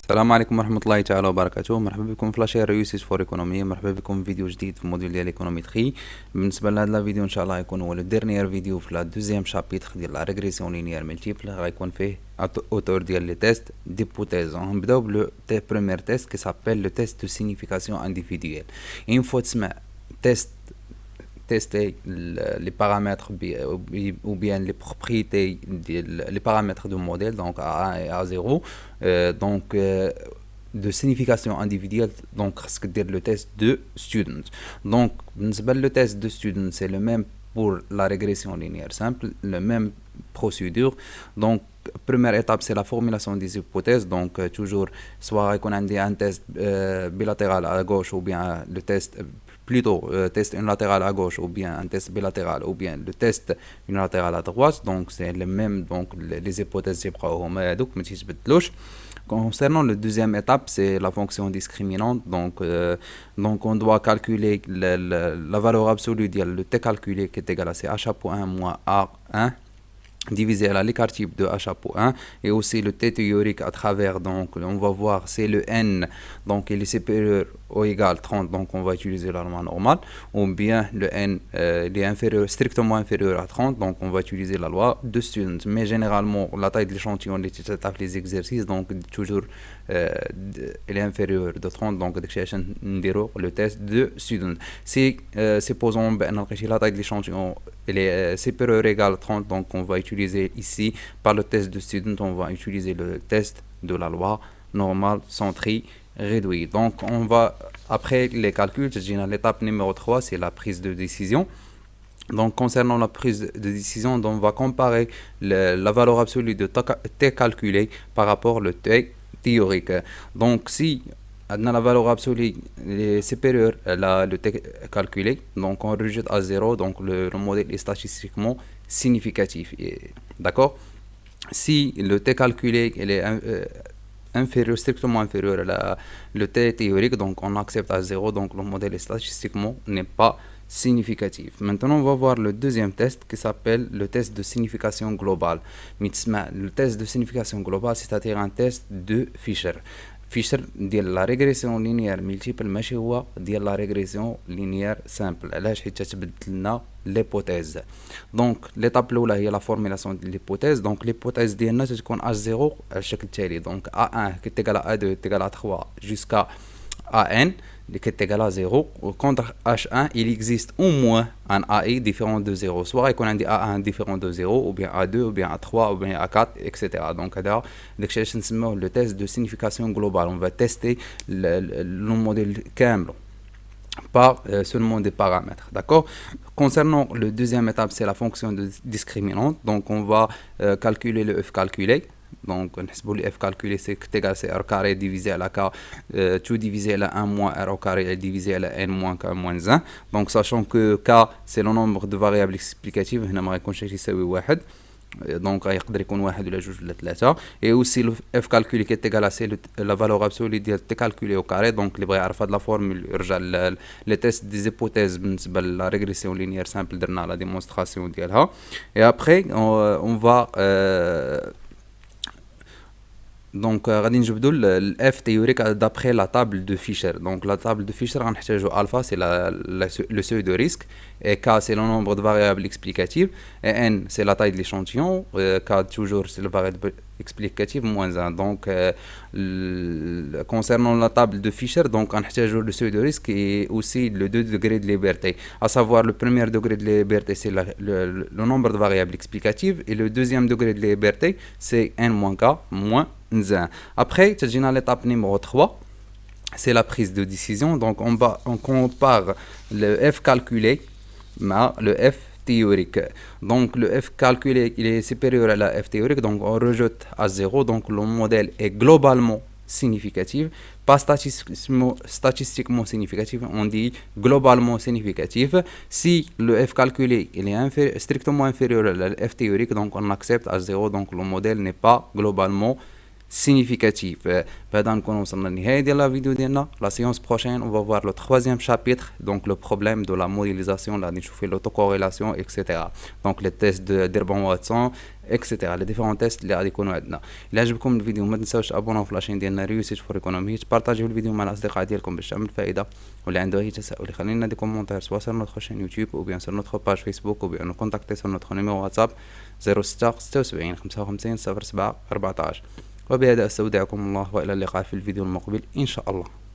السلام عليكم ورحمة الله تعالى وبركاته. مرحبا بكم في لاشين ريوسيس فور ايكونومي. مرحبا بكم في فيديو جديد في الموديول ديال ايكونوميتري. بالنسبة لهذا الفيديو ان شاء الله يكون هو لو ديرنيير فيديو في لا دوزيام شابيتر ديال لا ريغريسيون لينيير ملتيبل. غيكون فيه اوتور ديال لي تيست ديبوتيز. غنبداو بلو بروميير تيست كي سابيل لو تيست دو سينيفيكاسيون انديفيدويل. اون فوا تسمع تيست tester les paramètres ou bien les propriétés les paramètres du modèle, donc A1 et A0, de signification individuelle. Donc ce que dire le test de student. Donc le test de student c'est le même pour la régression linéaire simple, le même procédure. Donc première étape c'est la formulation des hypothèses. Donc toujours soit qu'on a un test bilatéral à gauche ou bien le test plutôt test unilatéral à gauche ou bien un test bilatéral ou bien le test unilatéral à droite. Donc c'est le même, donc les hypothèses concernant la deuxième étape, c'est la fonction discriminante. Donc on doit calculer la valeur absolue de le t calculé qui est égal à c h chapeau 1 moins a1 divisé à l'écart type de h chapeau 1, et aussi le t théorique à travers, donc on va voir c'est le n, donc il est supérieur ou égal 30, donc on va utiliser la loi normale, ou bien le n il est inférieur, strictement inférieur à 30, donc on va utiliser la loi de student. Mais généralement la taille de l'échantillon les exercices, donc toujours il est inférieur de 30, donc le test de student. Si supposons la taille de l'échantillon elle est supérieure ou égale à 30, donc on va utiliser ici par le test de student, on va utiliser le test de la loi normale centrée réduite. Donc on va, après les calculs, l'étape numéro 3 c'est la prise de décision. Donc concernant la prise de décision, on va comparer la valeur absolue de t calculé par rapport au t théorique. Donc si la valeur absolue est supérieure à le t calculé, donc on rejette à 0, donc le modèle est statistiquement significatif. D'accord. Si le t calculé il est inférieur, strictement inférieur à le t théorique, donc on accepte à 0, donc le modèle statistiquement n'est pas significatif. Maintenant on va voir le deuxième test qui s'appelle le test de signification globale. Le test de signification globale, c'est-à-dire un test de Fisher. Fisher ديال la régression linéaire multiple ماشي هو ديال la régression linéaire simple. علاش؟ حيت تتبدل لنا l'hypothèse. Donc l'étape الاولى هي la formulation de l'hypothèse. Donc l'hypothèse ديالنا تكون h0 على الشكل التالي. Donc a1 qui est égal à a2 est égal à 3 jusqu'à an qui est égal à 0. Contre h1 il existe au moins un ai différent de 0. Soit il y a un a1 différent de 0, ou bien a2, ou bien a3, ou bien a4, etc. Donc le test de signification globale, on va tester le modèle KM par seulement des paramètres. D'accord. Concernant le deuxième étape, c'est la fonction de discriminante. Donc on va calculer le f calculé. Donc le f calculé c'est égal à r carré divisé à la k, tout divisé à 1 moins r au carré divisé à n moins k moins 1. Donc sachant que k c'est le nombre de variables explicatives, هنا ما غيكونش يساوي واحد، donc يقدر يكون واحد ولا جوج ولا ثلاثة. et aussi le f calculé qui est égal à c'est la valeur absolue ديال t calculé au carré. donc اللي بغى يعرف هاد لا فورمول يرجع لي تيست دي زيبوتيز بالنسبة لا ريغريسيون لينيير سامبل درنا لا ديمونستراسيون ديالها. et après on va donc غادي نجبدوا الاف تيوريك d'après la table de Fisher. donc la table de Fisher غنحتاجوا alpha c'est le seuil de risque, et k c'est le nombre de variables explicatives, et n c'est la taille de l'échantillon, k toujours c'est le variable explicative moins 1. donc concernant la table de Fisher, donc غنحتاجوا le seuil de risque et aussi le 2 degré de liberté, à savoir le premier degré de liberté c'est le nombre de variables explicatives, et le deuxième degré de liberté c'est n moins k moins 1. Après, تجينا l'étape numéro 3, c'est la prise de décision. Donc on compare le f calculé à le f théorique. Donc le f calculé il est supérieur à la f théorique, donc on rejette à 0, donc le modèle est globalement significatif, pas statistiquement significatif, on dit globalement significatif. Si le f calculé il est strictement inférieur à la f théorique, donc on accepte à 0, donc le modèle n'est pas globalement significatif. بهذا نكون وصلنا للنهاية ديال لا فيديو ديالنا. لا séance prochaine on va voir le troisième chapitre, donc le problème de la modélisation, là غادي نشوف فيه l'autocorrélation etc. donc les tests de ديربون واتسون etc. les différents tests اللي غادي يكونوا عندنا. الا عجبكم الفيديو ما تنساوش ابوناو في لاشين ديالنا ريوسيت فور ايكونومي، بارطاجيو الفيديو مع الاصدقاء ديالكم باش تعمل فائده. واللي عنده اي تساؤل يخلي لنا دي كومونتير سوا sur notre chaîne YouTube ou bien sur notre page Facebook ou bien nous contacter sur notre numéro WhatsApp 06 76 55 07 14. وبهذا استودعكم الله والى اللقاء في الفيديو المقبل ان شاء الله.